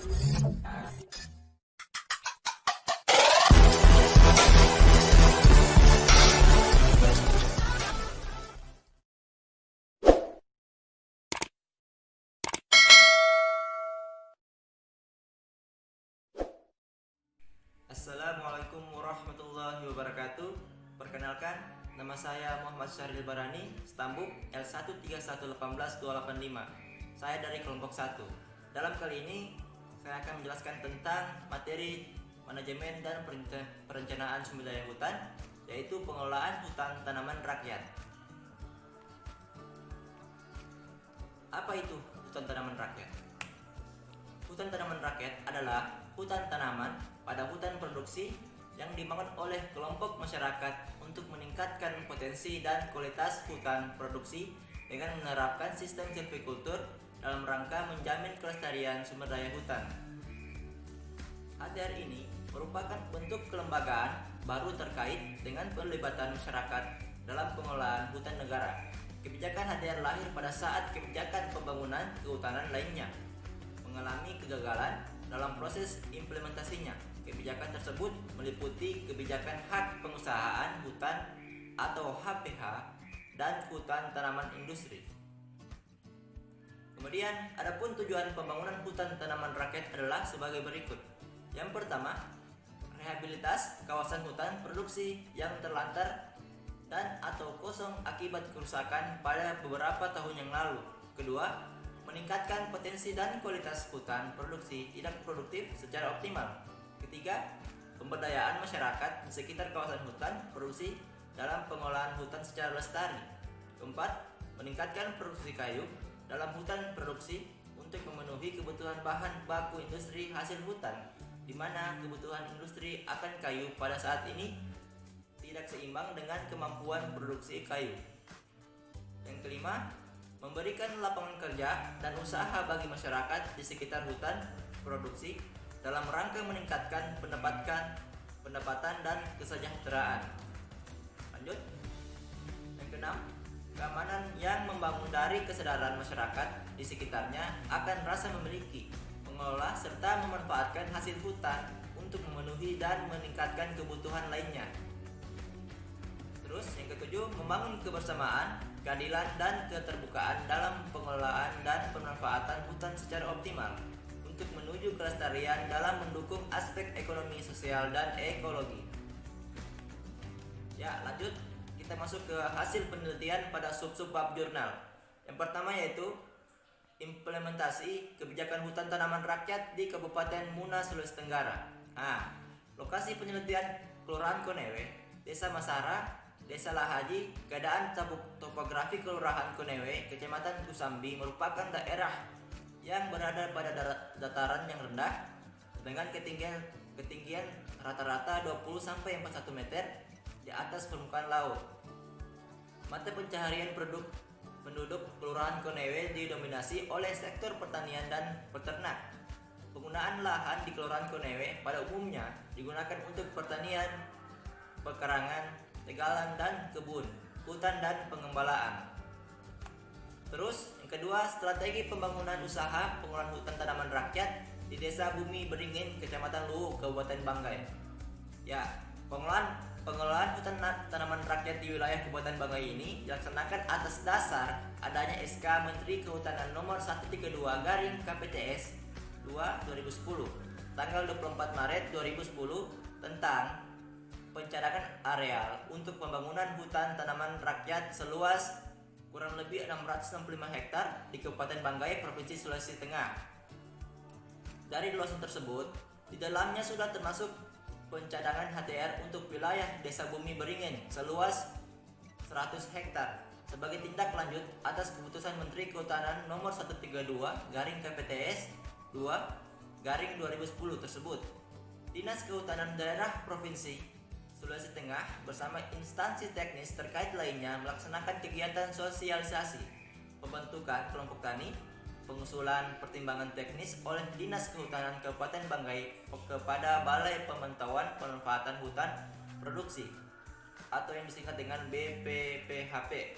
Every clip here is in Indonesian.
Assalamualaikum warahmatullahi wabarakatuh. Perkenalkan, nama saya Muhammad Syahril Barani, stambuk L13118285. Saya dari kelompok 1. Dalam kali ini, saya akan menjelaskan tentang materi manajemen dan perencanaan sumber daya hutan, yaitu pengelolaan hutan tanaman rakyat. Apa itu hutan tanaman rakyat? Hutan tanaman rakyat adalah hutan tanaman pada hutan produksi yang dibangun oleh kelompok masyarakat untuk meningkatkan potensi dan kualitas hutan produksi dengan menerapkan sistem silvikultur dalam rangka menjamin kelestarian sumber daya hutan. HTR ini merupakan bentuk kelembagaan baru terkait dengan pelibatan masyarakat dalam pengelolaan hutan negara. Kebijakan HTR lahir pada saat kebijakan pembangunan kehutanan lainnya mengalami kegagalan dalam proses implementasinya. Kebijakan tersebut meliputi kebijakan hak pengusahaan hutan atau HPH dan hutan tanaman industri. Kemudian, adapun tujuan pembangunan hutan tanaman rakyat adalah sebagai berikut. Yang pertama, rehabilitas kawasan hutan produksi yang terlantar dan atau kosong akibat kerusakan pada beberapa tahun yang lalu. Kedua, meningkatkan potensi dan kualitas hutan produksi tidak produktif secara optimal. Ketiga, pemberdayaan masyarakat di sekitar kawasan hutan produksi dalam pengolahan hutan secara lestari. Keempat, meningkatkan produksi kayu dalam hutan produksi untuk memenuhi kebutuhan bahan baku industri hasil hutan, di mana kebutuhan industri akan kayu pada saat ini tidak seimbang dengan kemampuan produksi kayu. Yang kelima, memberikan lapangan kerja dan usaha bagi masyarakat di sekitar hutan produksi dalam rangka meningkatkan pendapatan dan kesejahteraan. Lanjut. Yang keenam, keamanan yang membangun dari kesadaran masyarakat di sekitarnya akan rasa memiliki, mengelola serta memanfaatkan hasil hutan untuk memenuhi dan meningkatkan kebutuhan lainnya. Terus yang ketujuh, membangun kebersamaan, keadilan dan keterbukaan dalam pengelolaan dan pemanfaatan hutan secara optimal untuk menuju kelestarian dalam mendukung aspek ekonomi, sosial dan ekologi. Ya, lanjut kita masuk ke hasil penelitian pada sub-sub bab jurnal. Yang pertama yaitu implementasi kebijakan hutan tanaman rakyat di Kabupaten Muna, Sulawesi Tenggara. Lokasi penelitian Kelurahan Konewe, Desa Masara, Desa Lahaji. Keadaan topografi Kelurahan Konewe, Kecamatan Kusambi merupakan daerah yang berada pada dataran yang rendah dengan ketinggian rata-rata 20-41 meter di atas permukaan laut. Mata pencaharian penduduk Kelurahan Konewe didominasi oleh sektor pertanian dan peternak. Penggunaan lahan di Kelurahan Konewe pada umumnya digunakan untuk pertanian, pekarangan, tegalan dan kebun, hutan dan pengembalaan. Terus yang kedua, strategi pembangunan usaha pengolahan hutan tanaman rakyat di Desa Bumi Beringin, Kecamatan Luwu, Kabupaten Banggai. Ya, pengelolaan hutan tanaman rakyat di wilayah Kabupaten Banggai ini dilaksanakan atas dasar adanya SK Menteri Kehutanan Nomor 132/KPTS 2/2010 tanggal 24 Maret 2010 tentang pencadangan areal untuk pembangunan hutan tanaman rakyat seluas kurang lebih 665 hektar di Kabupaten Banggai, Provinsi Sulawesi Tengah. Dari luasan tersebut, di dalamnya sudah termasuk pencadangan HTR untuk wilayah Desa Bumi Beringin seluas 100 hektar sebagai tindak lanjut atas keputusan Menteri Kehutanan Nomor 132/KPTS 2/2010 tersebut. Dinas Kehutanan Daerah Provinsi Sulawesi Tengah bersama instansi teknis terkait lainnya melaksanakan kegiatan sosialisasi, pembentukan kelompok tani, pengusulan pertimbangan teknis oleh Dinas Kehutanan Kabupaten Banggai kepada Balai Pemantauan Pemanfaatan Hutan Produksi atau yang disingkat dengan BPPHP.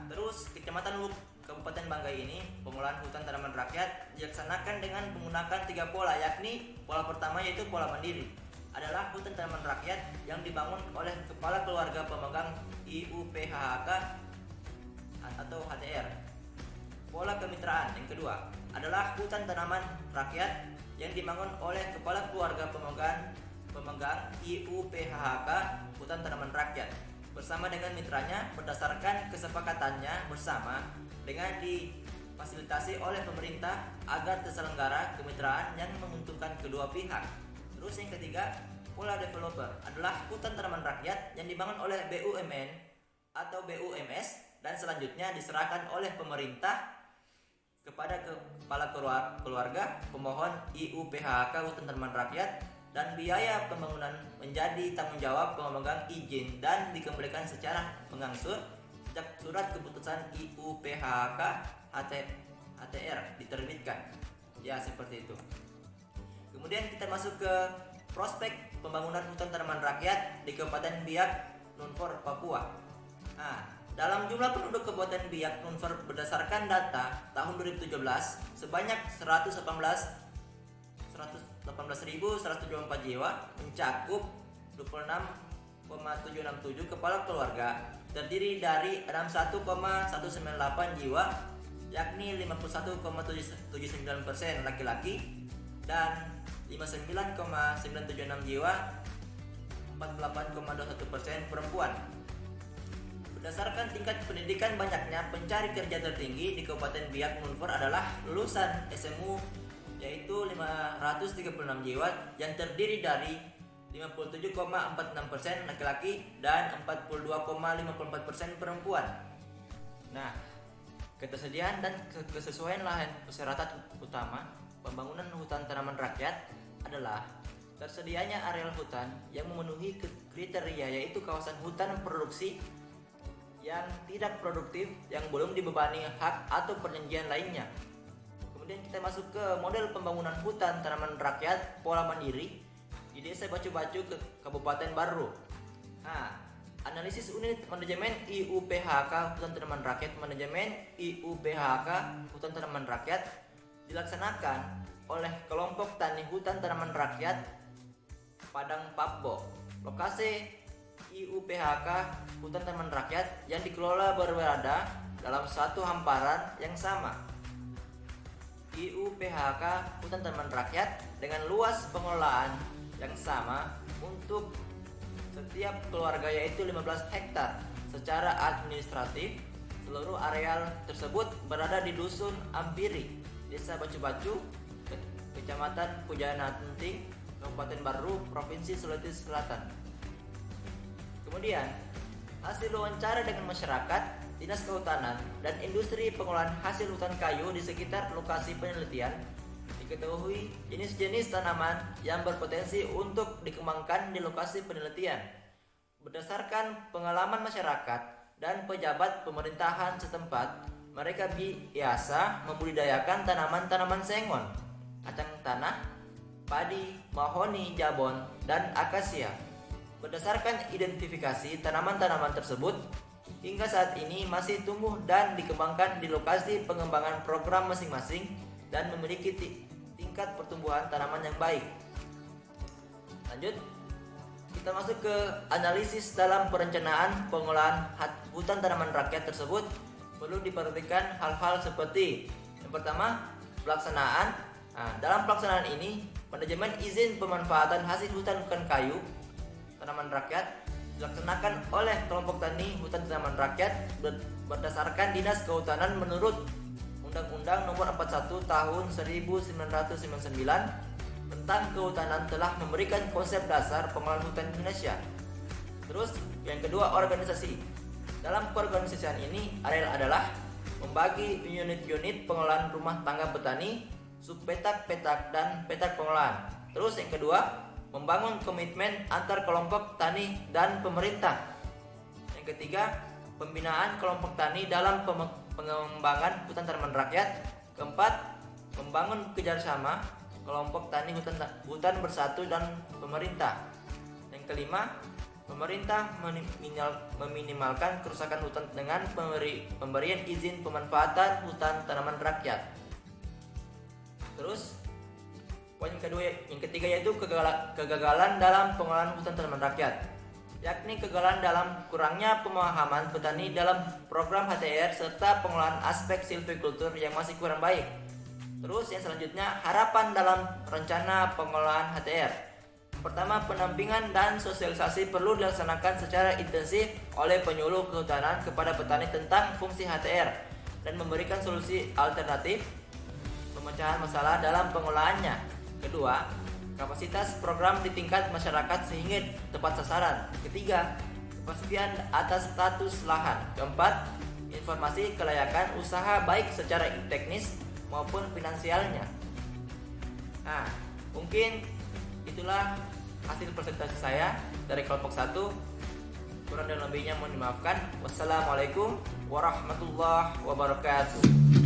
Terus Kecamatan Luwu Kabupaten Banggai ini, pengelolaan hutan tanaman rakyat dilaksanakan dengan menggunakan 3 pola, yakni pola pertama yaitu pola mandiri. Adalah hutan tanaman rakyat yang dibangun oleh kepala keluarga pemegang IUPHK atau HTR. Pola kemitraan yang kedua adalah hutan tanaman rakyat yang dibangun oleh kepala keluarga pemegang IUPHK hutan tanaman rakyat bersama dengan mitranya berdasarkan kesepakatannya bersama dengan difasilitasi oleh pemerintah agar terselenggara kemitraan yang menguntungkan kedua pihak. Terus yang ketiga, pola developer adalah hutan tanaman rakyat yang dibangun oleh BUMN atau BUMS dan selanjutnya diserahkan oleh pemerintah kepada kepala keluarga pemohon IUPHK hutan tanaman rakyat, dan biaya pembangunan menjadi tanggung jawab pemegang izin dan dikembalikan secara mengangsur sejak surat keputusan IUPHK HTR diterbitkan. Ya, seperti itu. Kemudian kita masuk ke prospek pembangunan hutan tanaman rakyat di Kabupaten Biak Numfor, Papua. Nah, dalam jumlah penduduk Kabupaten Biak Numfor berdasarkan data tahun 2017 sebanyak 118.124 jiwa, mencakup 26,767 kepala keluarga, terdiri dari 61,198 jiwa, yakni 51,79% laki-laki dan 59,976 jiwa, 48,21% perempuan. Berdasarkan tingkat pendidikan, banyaknya pencari kerja tertinggi di Kabupaten Biak Numfor adalah lulusan SMU, yaitu 536 jiwa yang terdiri dari 57,46% laki-laki dan 42,54% perempuan. Nah, ketersediaan dan kesesuaian lahan persyaratan utama pembangunan hutan tanaman rakyat adalah tersedianya areal hutan yang memenuhi kriteria, yaitu kawasan hutan produksi yang tidak produktif yang belum dibebani hak atau perjanjian lainnya. Kemudian kita masuk ke model pembangunan hutan tanaman rakyat pola mandiri di Desa Bacu-Bacu ke Kabupaten Baru. Nah, analisis unit manajemen IUPHK hutan tanaman rakyat, manajemen IUPHK hutan tanaman rakyat dilaksanakan oleh kelompok tani hutan tanaman rakyat Padang Papbo. Lokasi IUPHK hutan tanaman rakyat yang dikelola berada dalam satu hamparan yang sama. IUPHK hutan tanaman rakyat dengan luas pengelolaan yang sama untuk setiap keluarga, yaitu 15 hektar. Secara administratif, seluruh areal tersebut berada di Dusun Ampiri, Desa Bacu-Bacu, Kecamatan Pujananting, Kabupaten Baru, Provinsi Sulawesi Selatan. Kemudian, hasil wawancara dengan masyarakat, Dinas Kehutanan, dan industri pengolahan hasil hutan kayu di sekitar lokasi penelitian, diketahui jenis-jenis tanaman yang berpotensi untuk dikembangkan di lokasi penelitian. Berdasarkan pengalaman masyarakat dan pejabat pemerintahan setempat, mereka biasa membudidayakan tanaman-tanaman sengon, kacang tanah, padi, mahoni, jabon, dan akasia. Berdasarkan identifikasi tanaman-tanaman tersebut, hingga saat ini masih tumbuh dan dikembangkan di lokasi pengembangan program masing-masing dan memiliki tingkat pertumbuhan tanaman yang baik. Lanjut, kita masuk ke analisis dalam perencanaan pengolahan hutan tanaman rakyat tersebut. Perlu diperhatikan hal-hal seperti yang pertama, pelaksanaan. Nah, dalam pelaksanaan ini, manajemen izin pemanfaatan hasil hutan bukan kayu tanaman rakyat dilaksanakan oleh kelompok tani hutan tanaman rakyat berdasarkan Dinas Kehutanan menurut Undang-Undang Nomor 41 Tahun 1999 tentang Kehutanan telah memberikan konsep dasar pengelolaan hutan Indonesia. Terus yang kedua, organisasi. Dalam keorganisasian ini, areal adalah membagi unit-unit pengelolaan rumah tangga petani, subpetak-petak, dan petak pengelolaan. Terus yang kedua, membangun komitmen antar kelompok tani dan pemerintah. Yang ketiga, pembinaan kelompok tani dalam pengembangan hutan tanaman rakyat. Keempat, membangun kerjasama kelompok tani hutan bersatu dan pemerintah. Yang kelima, Pemerintah meminimalkan kerusakan hutan dengan pemberian izin pemanfaatan hutan tanaman rakyat. Terus poin yang ketiga yaitu kegagalan dalam pengelolaan hutan tanaman rakyat, yakni kegagalan dalam kurangnya pemahaman petani dalam program HTR serta pengelolaan aspek silvicultur yang masih kurang baik. Terus yang selanjutnya, harapan dalam rencana pengelolaan HTR. Pertama, pendampingan dan sosialisasi perlu dilaksanakan secara intensif oleh penyuluh kehutanan kepada petani tentang fungsi HTR dan memberikan solusi alternatif pemecahan masalah dalam pengelolaannya. Kedua, kapasitas program di tingkat masyarakat sehingga tepat sasaran. Ketiga, kepastian atas status lahan. Keempat, informasi kelayakan usaha baik secara teknis maupun finansialnya. Nah, mungkin itulah hasil presentasi saya dari kelompok 1. Kurang dan lebihnya mohon dimaafkan. Wassalamualaikum warahmatullahi wabarakatuh.